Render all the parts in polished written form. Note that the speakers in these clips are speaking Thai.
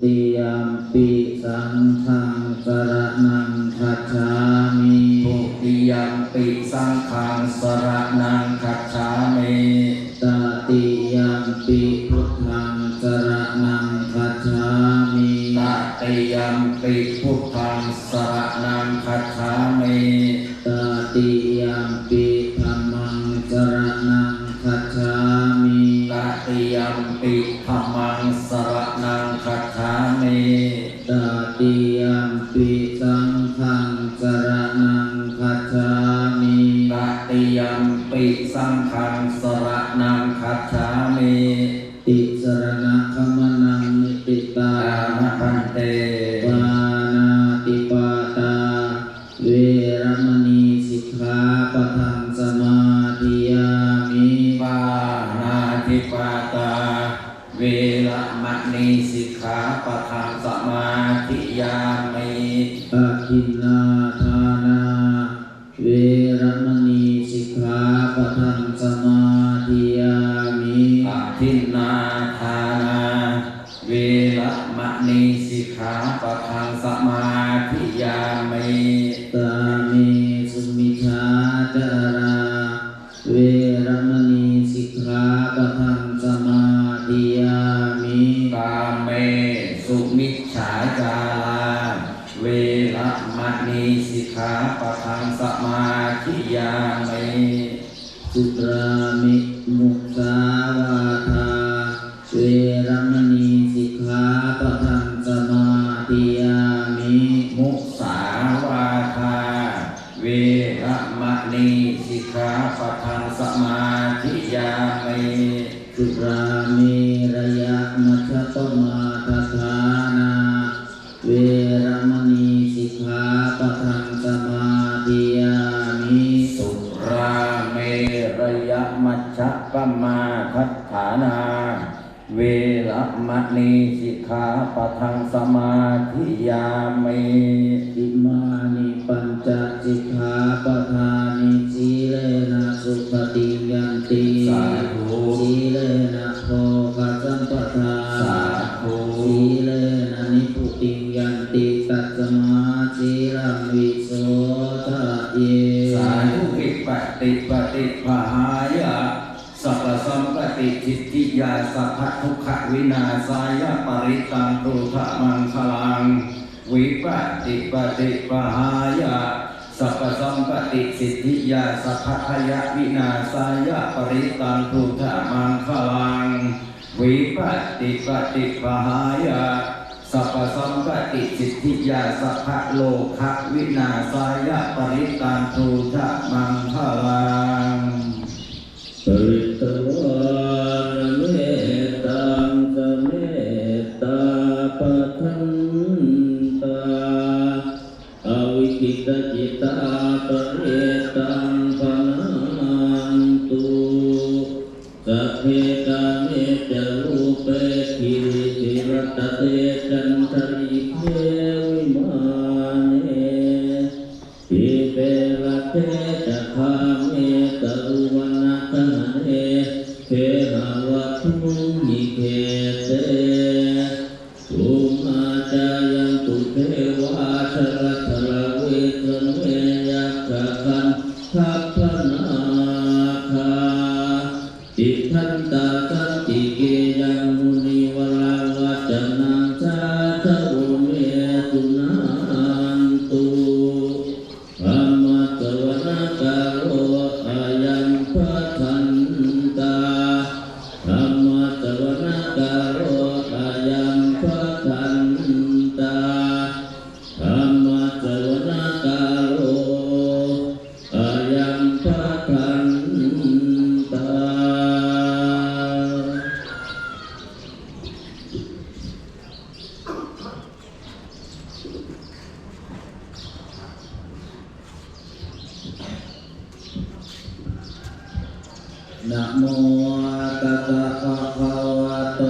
ติยัมปิสังฆังสรณังคัจฉามิทุติยัมปิสังฆังสรณังคัจฉามิตติยัมปิพุทธังสรณังคัจฉามิตติยัมปิพุทธังสรณังคัจฉามิตติยัมปิธัมมังสรณังคัจฉามิตติยัมปิธัมมังสรณังคัจฉามิตติยัมปิสังฆังสรณังคัจฉามิตติยัมปิสังฆังสรณังคัจฉามิติสรณะขมนังนิติตานาพันเตปานาติปาตาเวรมณีสิกขาปะทังสมาธิยามิปานาติปาตาเวรมณีสิกขาปะทังสมาธิยามิอะทินนาทานาเวรมณีสิกขาปะทังสมาธิยามิอะทินนาทานาเวรมณีสิกขาปะทังสมาธิยามิตามิสุมิชาจาราเวรมณีสิกขาปะทังสมาธิยามิกาเมสุมิจฉาจาราเวรมณีสิกขาปะทังสมาธิยามิสุรามิมุสาวาทาเวรมณีสิกขาปะทังสมาธิยามิมุสาวาทาเวรมณีสิกขาปะทังสมาธิยามิสุรามิระยะมัชฌปมาทฐานาเวรมณีสิกขาปะทังสมาธิยามิสุราเมรยมัชฌัปปมาทัฏฐานาเวรมณีสิกขาปะทังสมาธิยามิอิมานิปัญจสิกขาปทานิสีเลนะสุขติยันติสาธุสีเลนะโภคสัมปทาสาธุสีเลนะนิพุติยันติตัสมาสีลังวิโสทะเยสาธุวิปัสติปฏิภาหายะสัพพสัมปติทิฏฐิยาสัพพทุกขวินาศายะปริตังตุถะมังคลังวิปัสติปฏิภาหายะสัพพสัมปติสิทธิยาสัพพยะวินาศายะปริตังตุถะมังคลังวิปัสติปฏิภาหายะสัพพสัมปติสิทธิยาสัพพโลกวินาศายะปริตังตุถะมังคลังปริตวานเมตตังสเมตตาปะทันตาอวิคิตจิตาปะเรตังปะนันตุสัพเพกาเมจรูปเปคิริสิรัตเตจันทริเพวิมาเนทิเปละเทจะคาเมตรุวันนะตนะเนเทหะวัตุนิเขเตอุมาจายันตุเทวาชรัตระเวทเมยัคขคันทัพพนาคาอิทันตาสันติเกยังมุนิวราวัจนังชาทะโอเมตุนันตุธัมมะสวนาคาโลอายัมปัฏฐันตาธัมมะสวนาคาโลอายัมปัฏฐันตาธัมมะสวนาคาโลอายัมปัฏฐันตานะโมตัสสะภะคะวะโต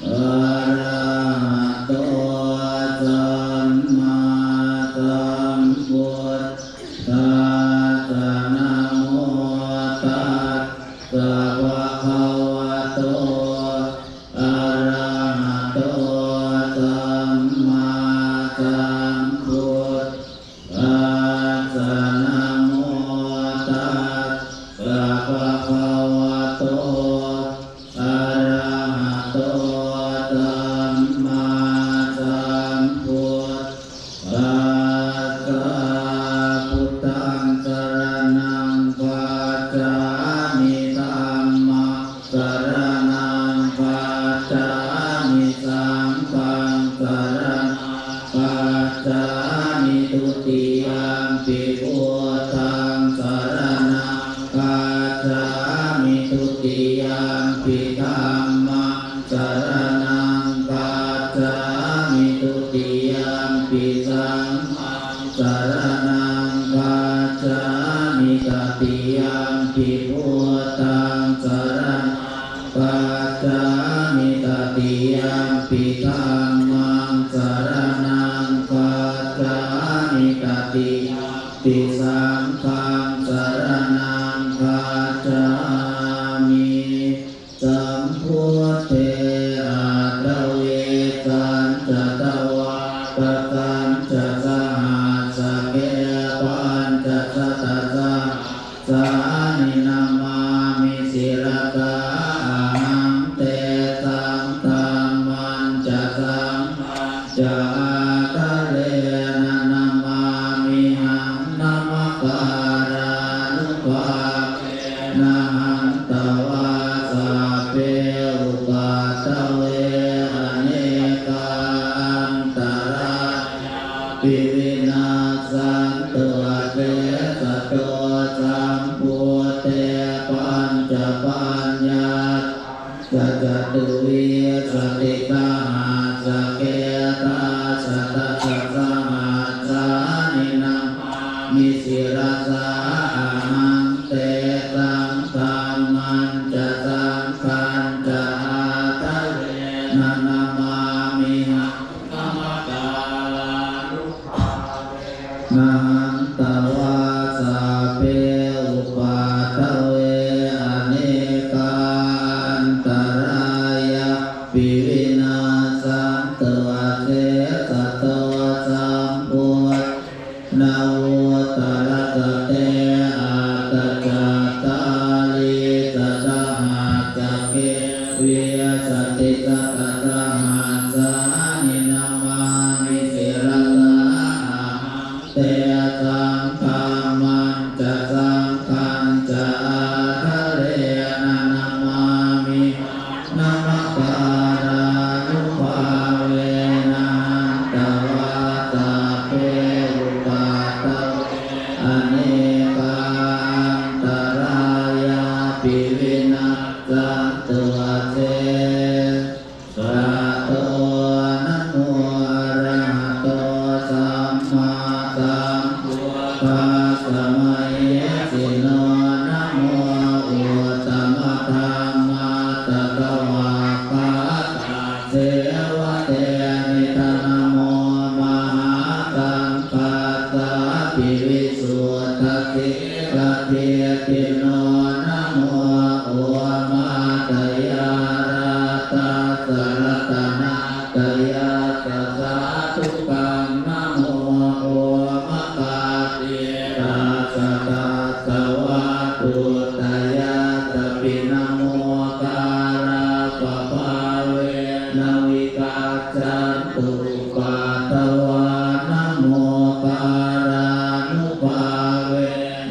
อะระหะโตสัมมาสัมพุทธัสสะนะโมตัสสะภะคะวะโตอะระหะโต สังฆังสรณังคัจฉามิทุติยัมปิพุทธังสรณังคัจฉามิทุติยัมปิธัมมังสรณังคัจฉามิทุติยัมปิสังฆังสรณังคัจฉามิตติยัมปิพุทธังสรณังคัจฉามิตติยัมปิธัมมังสรณังคัจฉามิตติยัมปิสังฆังสรณังคัจฉามิสัมพุทเทอาตเวสันจะตวะตะสันจะสหัสสะเกปัญจะสัตตะสะสานินามามิสิรตาอาหังเตสังฆัมมันจะสังฆังจะอาทะเลนะนามามิหังนามัคการานุภาเวนะหันตวาสาเปอุปาทเวอเนกาอันตรายาปิวินาสันตุเตสะโตสัมพุทเตปัญจปัญญาสัจจตุวิสติกาสเกตาสัตตะสัสสะหัสสานินามิสิรสาอาหังเตสังฆัมมันจะสังฆังจะอาทะเลนะนามามิหังนามัคการานุภาเวนะหันตวาสาเปอุปาทเวอเนกาอันตรายาปิวินาสันตวเสสะโตสัมพุทธนาวุตระตะเตอาตจัตตาลิตสหัสสะเกวิสติสัตตะสหัสสานินามามิสิรตาอาหังเตสังฆัมมันจะสังฆังจะอาทะเลนะนามามินามัคการานุภาเวนะหันตวาสาเปอุปาทเวอเนกาอันตรายาปิวินาสันตุเตสะโตนะโมอะระหะโตสัมมาสัมพุทธัสสะมะเยสิโนนะโมอุตตมะธัมมาตะกวะปะตะเสวะเตนิทานะโมมหาสังฆัสสะปิวิสุทธัสสิกะเทติโนนะโมโอมาตยาราตาสรัตนาตยาสัสสะทุกขังนะโมโอมะกาเตราสตาสวะตุตยาตปินะโมการาปะภาเวนะวิกัจจันตุปาตวานะโมการานุภาเว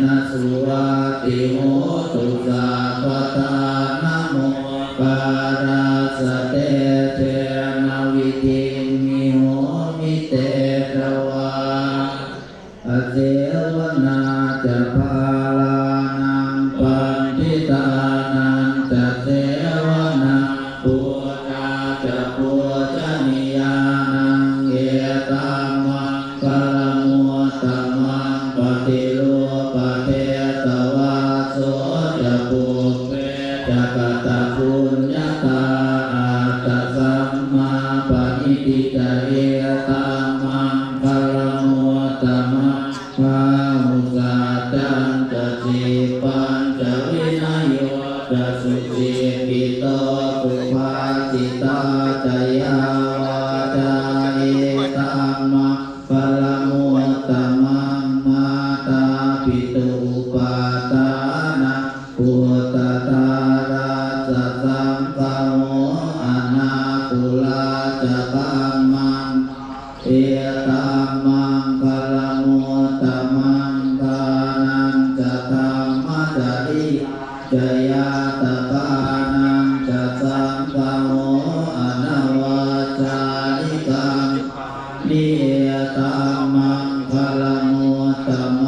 นะสุวัติโหตุสัพพทานะโมการาสเตเทนะวิธิมิโหมิเตตวาอเสวนาจะพาลานังปันทิตานันจะเสวนาปุจาจะปุจนิยานังเอตัมมังกะละมุตตมังปฏิโลปะเทตวาโสจะปุเปจะกตปุญญาตาอาตสัมมาปณิทิตาเอตัมมังกะละมุตตมังภาหุสัจจันจะสีปัญจวินัยโยจะสุสีปิโตสุภาสิตาจยาวาจาเอตัมมังกะละมุตตมังมาตาปิตุปาตานะปุตตตาราสสังฆโมอนาคุลาจะกัมมันเอตัมมังกะละมุตตมังกานันจะธัมมะจะริจยาตกานังจะสังฆโมอนาวา นิยตังมังคลมุตตม